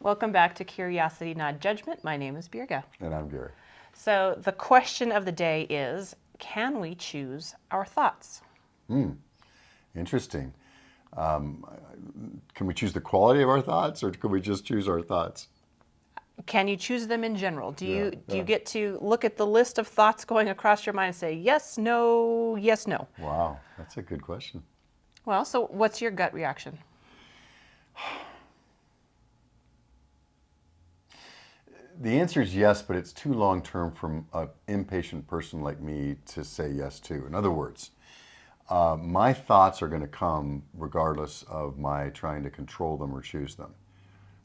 Welcome back to Curiosity, Not Judgment. My name is Birga. And I'm Gary. So the question of the day is, can we choose our thoughts? Interesting. Can we choose the quality of our thoughts, or can we just choose our thoughts? Can you choose them in general? Do Yeah, you yeah. get to look at the list of thoughts going across your mind and say yes, no, yes, no? Wow, that's a good question. Well, so what's your gut reaction? The answer is yes, but it's too long term from an impatient person like me to say yes to. In other words, my thoughts are going to come regardless of my trying to control them or choose them.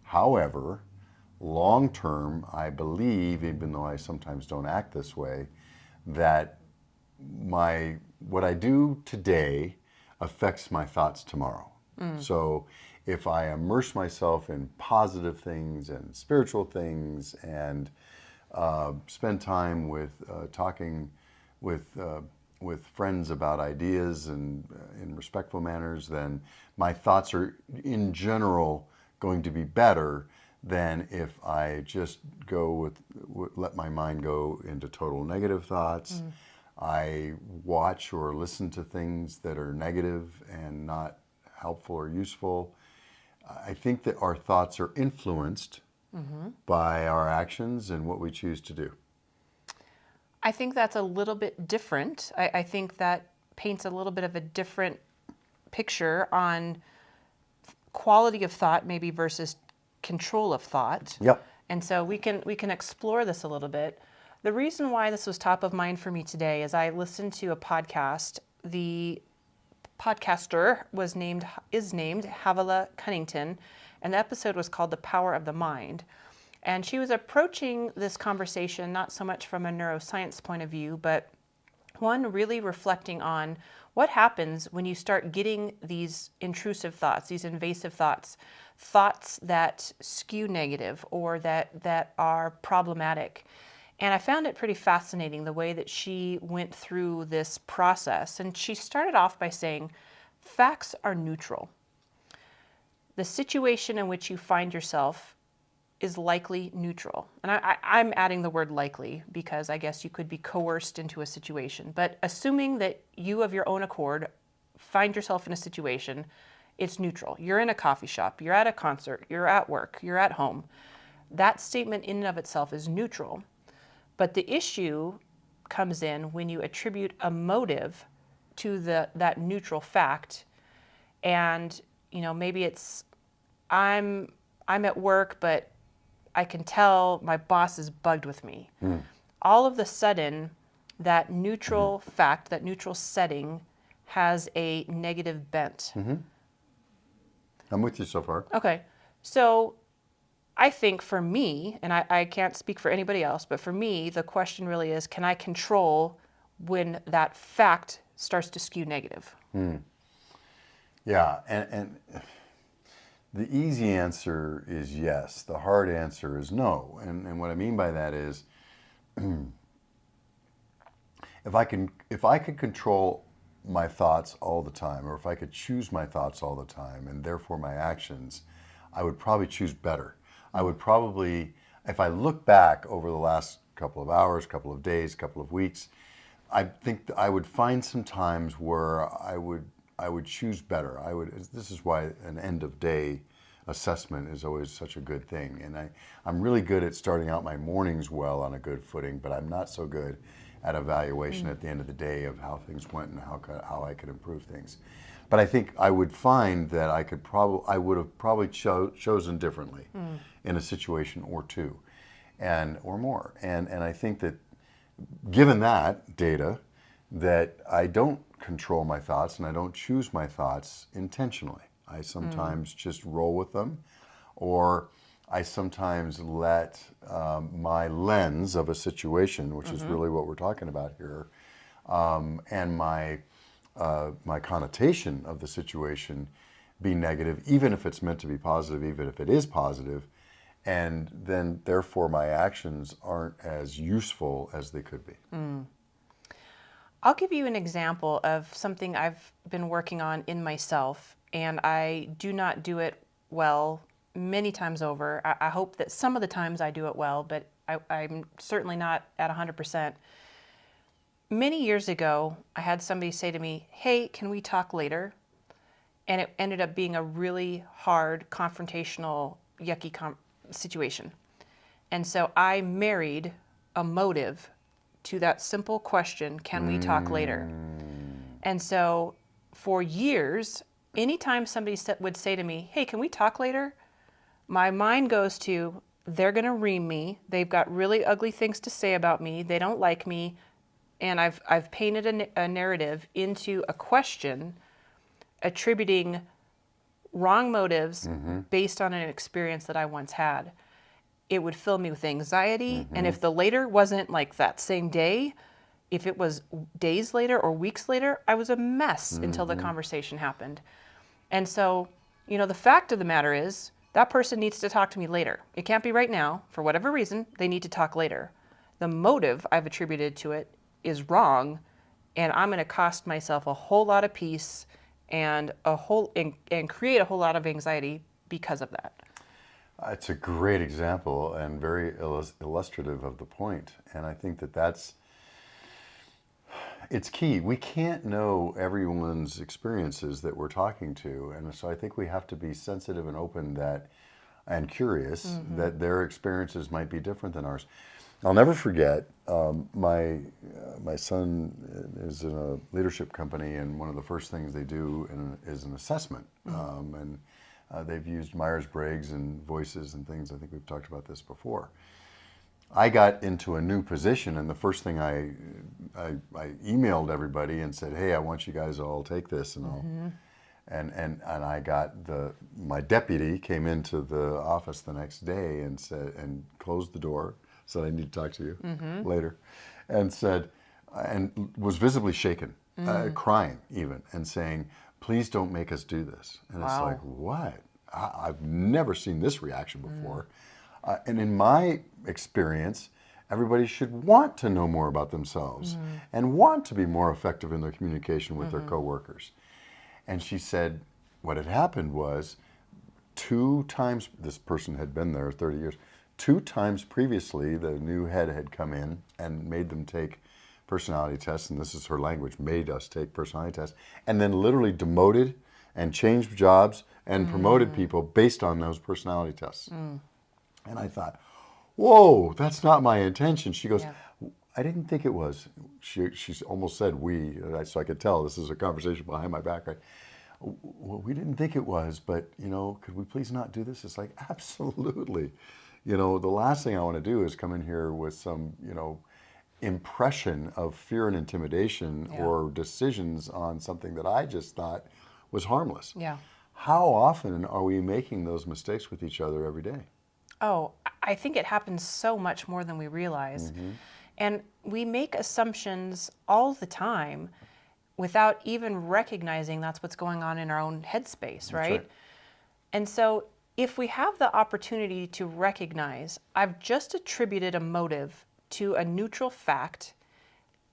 However, long term, I believe, even though I sometimes don't act this way, that what I do today affects my thoughts tomorrow. So if I immerse myself in positive things and spiritual things and spend time with talking with with friends about ideas and in respectful manners, then my thoughts are in general going to be better than if I just let my mind go into total negative thoughts. I watch or listen to things that are negative and not helpful or useful. I think that our thoughts are influenced by our actions and what we choose to do. I think that's a little bit different. I think that paints a little bit of a different picture on quality of thought maybe versus control of thought. Yep. And so we can explore this a little bit. The reason why this was top of mind for me today is I listened to a podcast. The podcaster is named Havilah Cunnington, and the episode was called The Power of the Mind. And she was approaching this conversation not so much from a neuroscience point of view, but one really reflecting on what happens when you start getting these intrusive thoughts, these invasive thoughts, thoughts that skew negative or that are problematic. And I found it pretty fascinating the way that she went through this process. And she started off by saying, facts are neutral. The situation in which you find yourself is likely neutral. And I'm adding the word likely because I guess you could be coerced into a situation. But assuming that you of your own accord find yourself in a situation, it's neutral. You're in a coffee shop, you're at a concert, you're at work, you're at home. That statement in and of itself is neutral. But the issue comes in when you attribute a motive to that neutral fact. And, maybe it's I'm at work, but I can tell my boss is bugged with me. All of the sudden, that neutral fact, that neutral setting has a negative bent. I'm with you so far. Okay. So I think for me, and I can't speak for anybody else, but for me, the question really is, can I control when that fact starts to skew negative? Yeah, and the easy answer is yes. The hard answer is no. And what I mean by that is, if I could control my thoughts all the time, or if I could choose my thoughts all the time, and therefore my actions, I would probably choose better. I would probably, if I look back over the last couple of hours, couple of days, couple of weeks, I think I would find some times where I would choose better. This is why an end of day assessment is always such a good thing. And I'm really good at starting out my mornings well on a good footing, but I'm not so good at evaluation at the end of the day of how things went and how I could improve things. But I think I would find that I would have probably chosen differently in a situation or two, or more. And I think that given that data, that I don't control my thoughts and I don't choose my thoughts intentionally. I sometimes just roll with them, or I sometimes let my lens of a situation, which is really what we're talking about here, and my connotation of the situation be negative, even if it's meant to be positive, even if it is positive, and then therefore my actions aren't as useful as they could be. I'll give you an example of something I've been working on in myself, and I do not do it well many times over. I hope that some of the times I do it well, but I'm certainly not at 100%. Many years ago, I had somebody say to me, "Hey, can we talk later?" And it ended up being a really hard, confrontational, yucky situation. And so I married a motive to that simple question, "Can we talk later?" And so for years, anytime somebody would say to me, "Hey, can we talk later?" my mind goes to, they're going to ream me. They've got really ugly things to say about me. They don't like me. And I've painted a narrative into a question attributing wrong motives based on an experience that I once had. It would fill me with anxiety. And if the later wasn't like that same day, if it was days later or weeks later, I was a mess until the conversation happened. And so, the fact of the matter is that person needs to talk to me later. It can't be right now. For whatever reason, they need to talk later. The motive I've attributed to it is wrong, and I'm going to cost myself a whole lot of peace and create a whole lot of anxiety because of that. It's a great example and very illustrative of the point. And I think it's key. We can't know everyone's experiences that we're talking to. And so I think we have to be sensitive and open and curious that their experiences might be different than ours. I'll never forget, my son is in a leadership company, and one of the first things they do is an assessment. And they've used Myers-Briggs and voices and things. I think we've talked about this before. I got into a new position, and the first thing I emailed everybody and said, "Hey, I want you guys to all take this," and all. And I got my deputy came into the office the next day and said, and closed the door, said, "I need to talk to you later," and was visibly shaken, crying even, and saying, "Please don't make us do this." And it's like, what? I've never seen this reaction before. And in my experience, everybody should want to know more about themselves and want to be more effective in their communication with their coworkers. And she said what had happened was 2 times, this person had been there 30 years, 2 times previously the new head had come in and made them take personality tests, and this is her language, made us take personality tests, and then literally demoted and changed jobs and promoted people based on those personality tests. And I thought, whoa, that's not my intention. She goes, I didn't think it was. She almost said we, so I could tell this is a conversation behind my back, right? Well, we didn't think it was, but, could we please not do this? It's like, absolutely. The last thing I want to do is come in here with some, impression of fear and intimidation or decisions on something that I just thought was harmless. Yeah. How often are we making those mistakes with each other every day? Oh, I think it happens so much more than we realize. And we make assumptions all the time without even recognizing that's what's going on in our own headspace, right? And so if we have the opportunity to recognize, I've just attributed a motive to a neutral fact,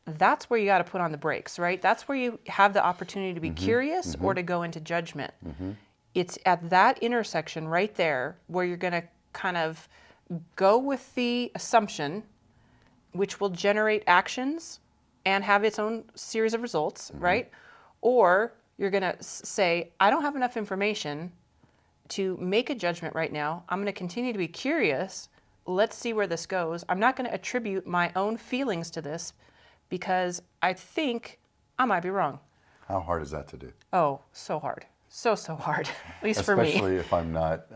that's where you got to put on the brakes, right? That's where you have the opportunity to be curious or to go into judgment. It's at that intersection right there where you're going to kind of go with the assumption, which will generate actions and have its own series of results, right? Or you're going to say, I don't have enough information to make a judgment right now. I'm going to continue to be curious. Let's see where this goes. I'm not going to attribute my own feelings to this because I think I might be wrong. How hard is that to do? Oh, so hard. So hard, at least for me. Especially if I'm not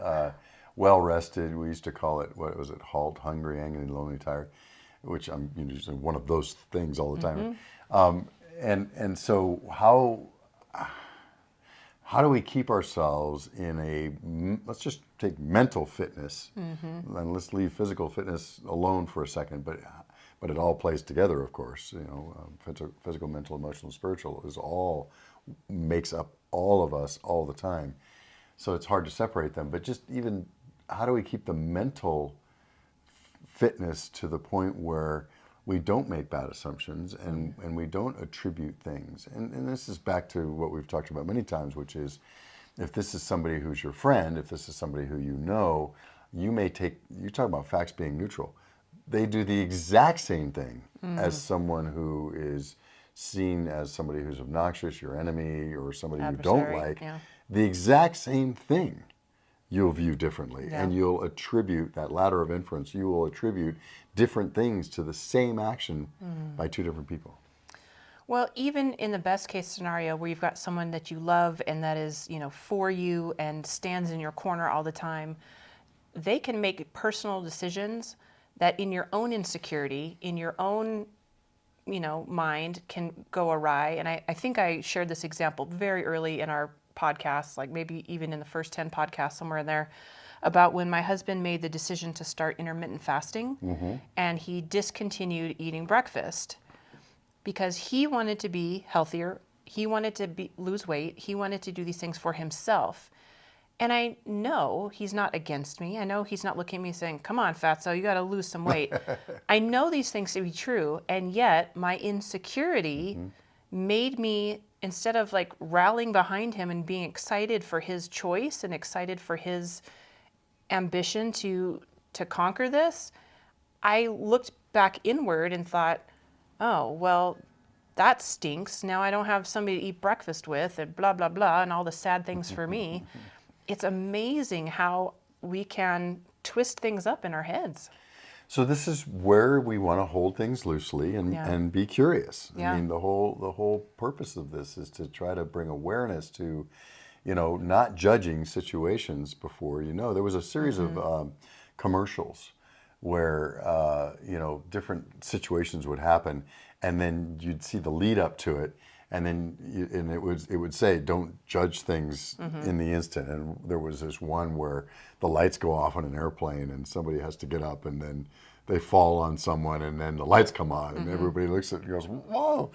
well rested. We used to call it, what was it, halt, hungry, angry, lonely, tired, which I'm usually one of those things all the time. And so how do we keep ourselves in let's just take mental fitness, and let's leave physical fitness alone for a second, but it all plays together, of course. Physical, mental, emotional, spiritual makes up all of us all the time. So it's hard to separate them, but just even how do we keep the mental fitness to the point where we don't make bad assumptions and we don't attribute things. And this is back to what we've talked about many times, which is If this is somebody who's your friend, if this is somebody who you know, you talk about facts being neutral. They do the exact same thing as someone who is seen as somebody who's obnoxious, your enemy, or somebody you don't Adversary, like. yeah. The exact same thing you'll view differently. Yeah. And you'll attribute that ladder of inference, you will attribute different things to the same action by two different people. Well, even in the best case scenario where you've got someone that you love and that is, for you and stands in your corner all the time, they can make personal decisions that in your own insecurity, in your own, mind can go awry. And I think I shared this example very early in our podcast, like maybe even in the first 10 podcasts, somewhere in there, about when my husband made the decision to start intermittent fasting and he discontinued eating breakfast because he wanted to be healthier. He wanted to lose weight. He wanted to do these things for himself. And I know he's not against me. I know he's not looking at me saying, come on, fatso, you got to lose some weight. I know these things to be true. And yet my insecurity made me, instead of like rallying behind him and being excited for his choice and excited for his ambition to conquer this, I looked back inward and thought, oh, well, that stinks. Now I don't have somebody to eat breakfast with and blah, blah, blah, and all the sad things for me. It's amazing how we can twist things up in our heads. So this is where we want to hold things loosely and be curious. Yeah. I mean, the whole purpose of this is to try to bring awareness to, not judging situations before you know. There was a series of commercials where different situations would happen, and then you'd see the lead up to it, and then it would say, don't judge things in the instant. And there was this one where the lights go off on an airplane and somebody has to get up, and then they fall on someone, and then the lights come on, and everybody looks at it and goes, whoa.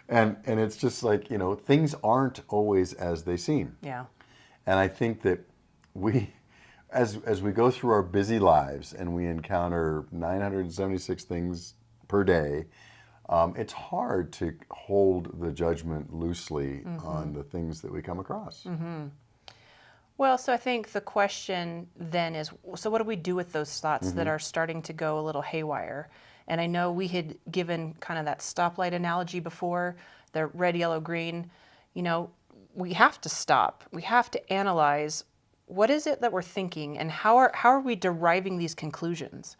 And it's just like, things aren't always as they seem. Yeah. And I think that as we go through our busy lives and we encounter 976 things per day, it's hard to hold the judgment loosely on the things that we come across. Well, so I think the question then is, so what do we do with those thoughts that are starting to go a little haywire? And I know we had given kind of that stoplight analogy before, the red, yellow, green. We have to stop. We have to analyze what is it that we're thinking and how are we deriving these conclusions?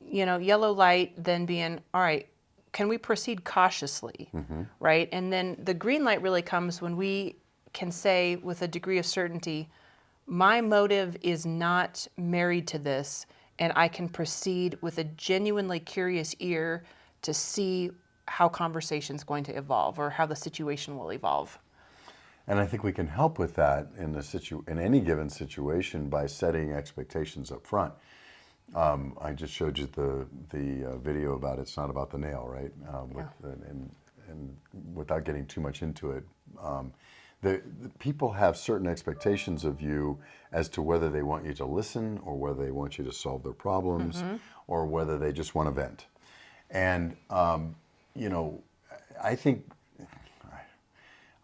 Yellow light then being, all right, can we proceed cautiously, right? And then the green light really comes when we can say with a degree of certainty, my motive is not married to this, and I can proceed with a genuinely curious ear to see how conversation's going to evolve or how the situation will evolve. And I think we can help with that in any given situation by setting expectations up front. I just showed you the video about it's not about the nail, right? And without getting too much into it, the people have certain expectations of you as to whether they want you to listen or whether they want you to solve their problems or whether they just want to vent. And I think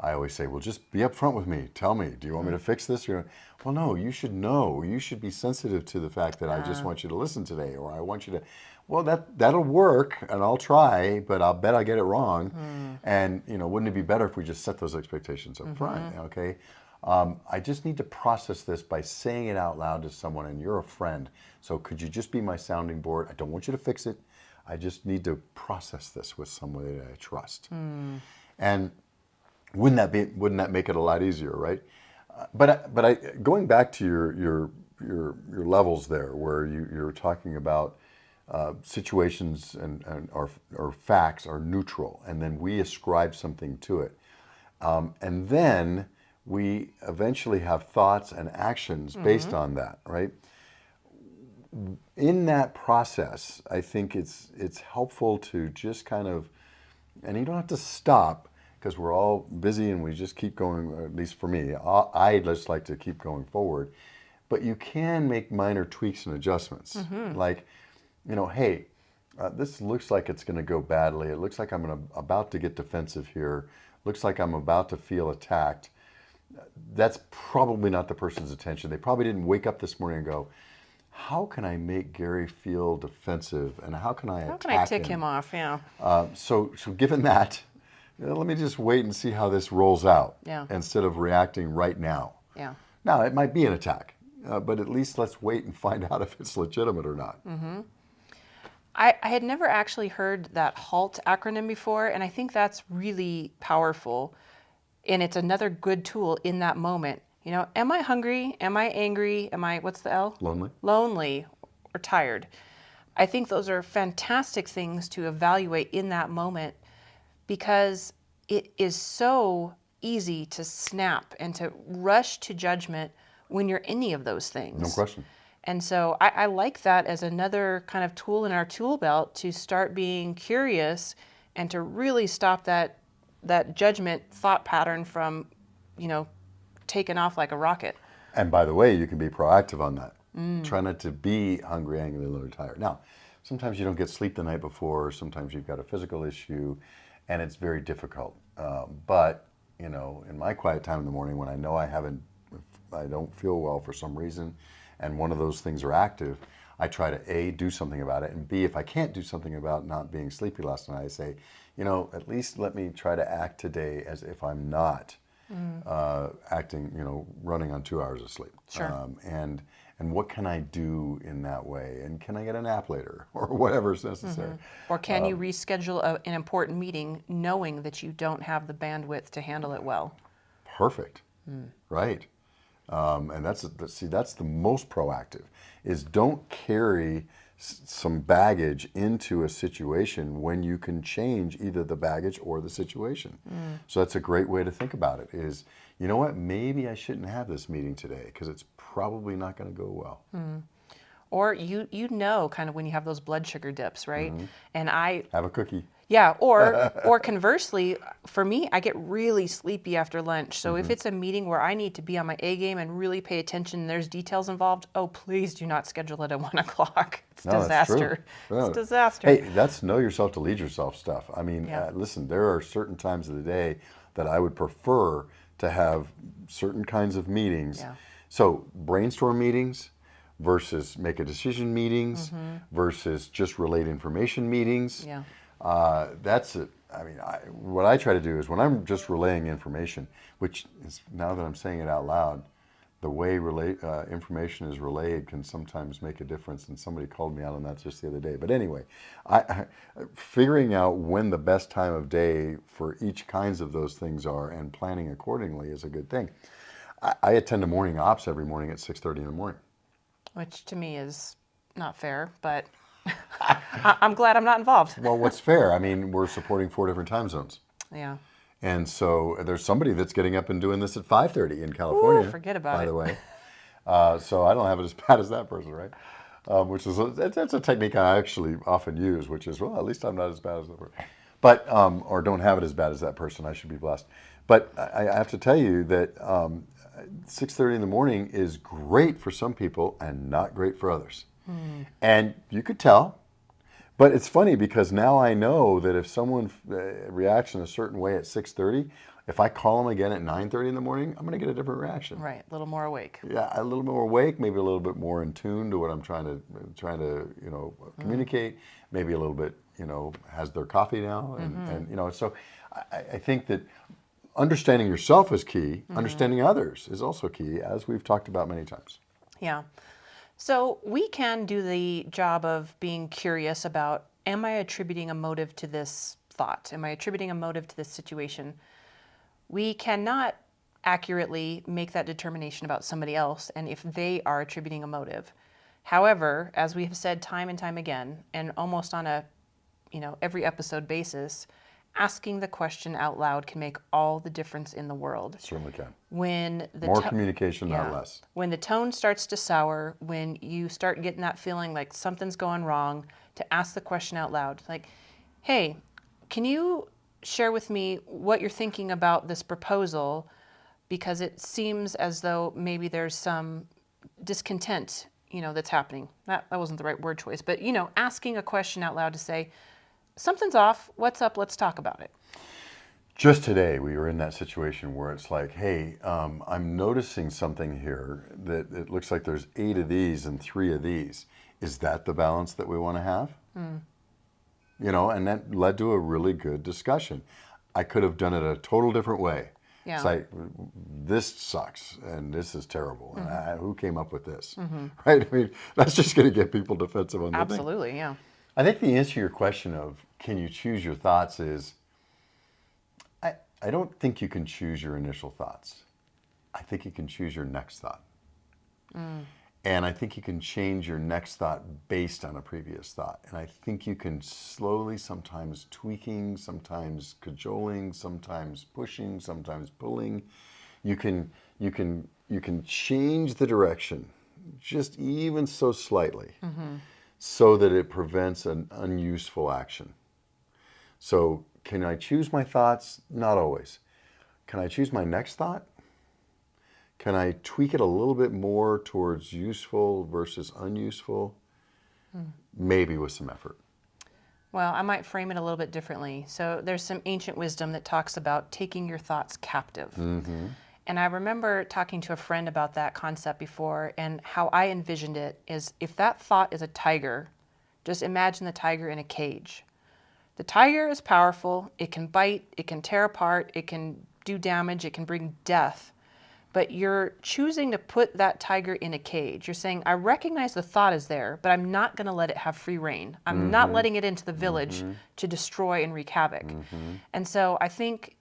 I always say, well, just be upfront with me. Tell me, do you want me to fix this? Well, no, you should know. You should be sensitive to the fact that I just want you to listen today, or I want you to, well, that'll work, and I'll try, but I'll bet I get it wrong. And, wouldn't it be better if we just set those expectations up front, okay? I just need to process this by saying it out loud to someone, and you're a friend, so could you just be my sounding board? I don't want you to fix it. I just need to process this with somebody that I trust. And wouldn't that make it a lot easier, right? But going back to your levels there, where you're talking about situations and or facts are neutral, and then we ascribe something to it, and then we eventually have thoughts and actions based on that, right? In that process, I think it's helpful to just kind of, and you don't have to stop, because we're all busy and we just keep going, at least for me, I just like to keep going forward. But you can make minor tweaks and adjustments. Like, hey, this looks like it's going to go badly. It looks like I'm about to get defensive here. Looks like I'm about to feel attacked. that's probably not the person's attention. They probably didn't wake up this morning and go, how can I make Gary feel defensive and how can I How can I attack tick him? him off? Yeah. So given that, let me just wait and see how this rolls out Yeah. instead of reacting right now. Yeah. Now, it might be an attack, but at least let's wait and find out if it's legitimate or not. I had never actually heard that HALT acronym before, and I think that's really powerful. And it's another good tool in that moment. You know, am I hungry? Am I angry? Am I, what's the L? Lonely? Lonely or tired. I think those are fantastic things to evaluate in that moment because it is so easy to snap and to rush to judgment when you're any of those things. No question. And so I like that as another kind of tool in our tool belt to start being curious and to really stop that judgment thought pattern from, you know, taking off like a rocket. And by the way, you can be proactive on that. Try not to be hungry, angry, lonely, tired. Now, sometimes you don't get sleep the night before. Sometimes you've got a physical issue, and it's very difficult. But you know, in my quiet time in the morning, when I know I don't feel well for some reason, and one of those things are active, I try to A, do something about it, and B, if I can't do something about not being sleepy last night, I say, you know, at least let me try to act today as if I'm not acting, you know, running on 2 hours of sleep. Sure. And what can I do in that way? And can I get a nap later or whatever is necessary? Or can you reschedule an important meeting knowing that you don't have the bandwidth to handle it well? Perfect. Right. And that's the most proactive is don't carry some baggage into a situation when you can change either the baggage or the situation. So that's a great way to think about it is, you know what, maybe I shouldn't have this meeting today because it's probably not going to go well. Or you know kind of when you have those blood sugar dips, right? And Have a cookie. yeah, or conversely, for me, I get really sleepy after lunch. So if it's a meeting where I need to be on my A game and really pay attention and there's details involved, oh, please do not schedule it at 1 o'clock. It's No, that's true. disaster. No. It's disaster. Hey, that's know yourself to lead yourself stuff. I mean, Yeah. listen, there are certain times of the day that I would prefer to have certain kinds of meetings. Yeah. So brainstorm meetings versus make a decision meetings versus just relate information meetings. Yeah. That's it. I mean, what I try to do is when I'm just relaying information, which is now that I'm saying it out loud, the way information is relayed can sometimes make a difference. And somebody called me out on that just the other day. But anyway, figuring out when the best time of day for each kinds of those things are and planning accordingly is a good thing. I attend a morning ops every morning at 6:30 in the morning. Which to me is not fair, but I'm glad I'm not involved. Well, what's fair? I mean, we're supporting 4 different time zones. Yeah. And so there's somebody that's getting up and doing this at 5:30 in California. Ooh, forget about by it. the way. So I don't have it as bad as that person, right? Which is that's a technique I actually often use, which is, well, at least I'm not as bad as that person. But or don't have it as bad as that person. I should be blessed. But I have to tell you that 6:30 in the morning is great for some people and not great for others. And you could tell. But it's funny because now I know that if someone reacts in a certain way at 6:30, if I call them again at 9:30 in the morning, I'm going to get a different reaction. Right. A little more awake. Yeah, a little more awake, maybe a little bit more in tune to what I'm trying to communicate. Maybe a little bit has their coffee now, and so I think that understanding yourself is key. Understanding others is also key, as we've talked about many times. Yeah. So we can do the job of being curious about, am I attributing a motive to this thought? Am I attributing a motive to this situation? We cannot accurately make that determination about somebody else and if they are attributing a motive. However, as we have said time and time again, and almost on a every episode basis, asking the question out loud can make all the difference in the world. Certainly can. When the More communication, not less. When the tone starts to sour, when you start getting that feeling like something's going wrong, to ask the question out loud. Like, hey, can you share with me what you're thinking about this proposal? Because it seems as though maybe there's some discontent, that's happening. That wasn't the right word choice, but, asking a question out loud to say, something's off, what's up, let's talk about it. Just today, we were in that situation where it's like, hey, I'm noticing something here that it looks like there's 8 of these and 3 of these. Is that the balance that we want to have? And that led to a really good discussion. I could have done it a total different way. Yeah. It's like, this sucks and this is terrible. And who came up with this? Right? I mean, that's just going to get people defensive on the thing. Absolutely, yeah. I think the answer to your question of can you choose your thoughts is, I don't think you can choose your initial thoughts. I think you can choose your next thought. And I think you can change your next thought based on a previous thought. And I think you can slowly, sometimes tweaking, sometimes cajoling, sometimes pushing, sometimes pulling. You can change the direction just even so slightly so that it prevents an unuseful action. So can I choose my thoughts? Not always. Can I choose my next thought? Can I tweak it a little bit more towards useful versus unuseful? Maybe with some effort. Well, I might frame it a little bit differently. So there's some ancient wisdom that talks about taking your thoughts captive. And I remember talking to a friend about that concept before, and how I envisioned it is if that thought is a tiger, just imagine the tiger in a cage. The tiger is powerful, it can bite, it can tear apart, it can do damage, it can bring death. But you're choosing to put that tiger in a cage. You're saying, I recognize the thought is there, but I'm not going to let it have free reign. I'm not letting it into the village to destroy and wreak havoc. And so I think,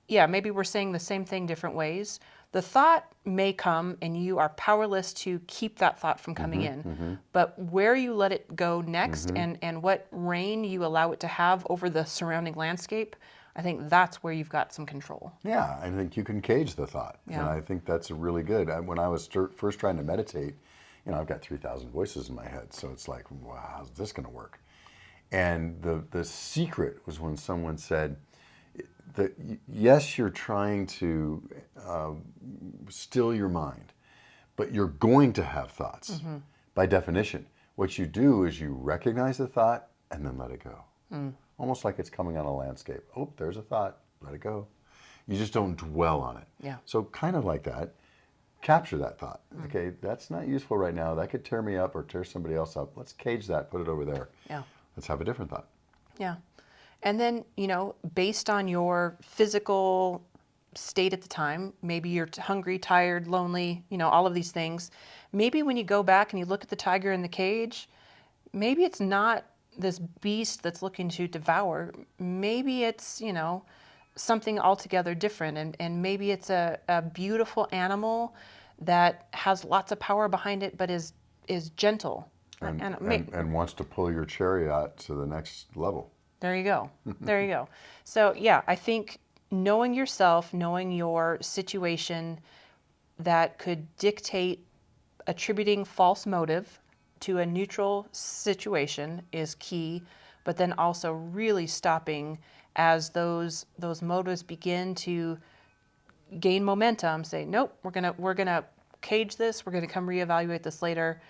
yeah, maybe we're saying the same thing different ways. The thought may come and you are powerless to keep that thought from coming in. But where you let it go next and what reign you allow it to have over the surrounding landscape, I think that's where you've got some control. Yeah, I think you can cage the thought. Yeah. And I think that's really good. When I was first trying to meditate, I've got 3,000 voices in my head. So it's like, wow, how's this going to work? And the secret was when someone said that, yes, you're trying to still your mind, but you're going to have thoughts. By definition, what you do is you recognize the thought and then let it go. Almost like it's coming on a landscape. Oh, there's a thought, let it go. You just don't dwell on it. Yeah. So kind of like that, capture that thought. Okay, that's not useful right now. That could tear me up or tear somebody else up. Let's cage that, put it over there. Yeah. Let's have a different thought. Yeah. And then, based on your physical state at the time, maybe you're hungry, tired, lonely, all of these things. Maybe when you go back and you look at the tiger in the cage, maybe it's not this beast that's looking to devour. Maybe it's, something altogether different. And maybe it's a beautiful animal that has lots of power behind it, but is gentle. And wants to pull your chariot to the next level. There you go. There you go. So yeah, I think knowing yourself, knowing your situation that could dictate attributing false motive to a neutral situation is key, but then also really stopping as those motives begin to gain momentum, say, nope, we're gonna cage this, we're gonna come reevaluate this later,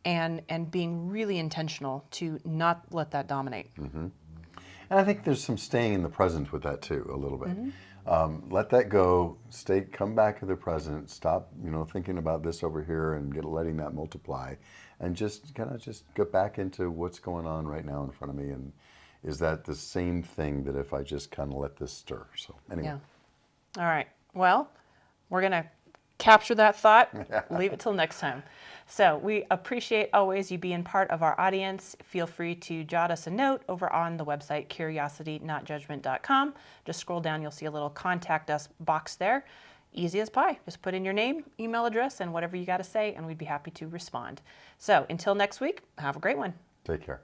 and being really intentional to not let that dominate. And I think there's some staying in the present with that too, a little bit. Let that go. Come back to the present. Stop, thinking about this over here and letting that multiply, and just get back into what's going on right now in front of me. And is that the same thing that if I just kind of let this stir? So anyway. Yeah. All right. Well, we're gonna capture that thought. Leave it till next time. So we appreciate always you being part of our audience. Feel free to jot us a note over on the website curiositynotjudgment.com. Just scroll down, you'll see a little contact us box there. Easy as pie. Just put in your name, email address, and whatever you got to say, and we'd be happy to respond. So until next week, have a great one. Take care.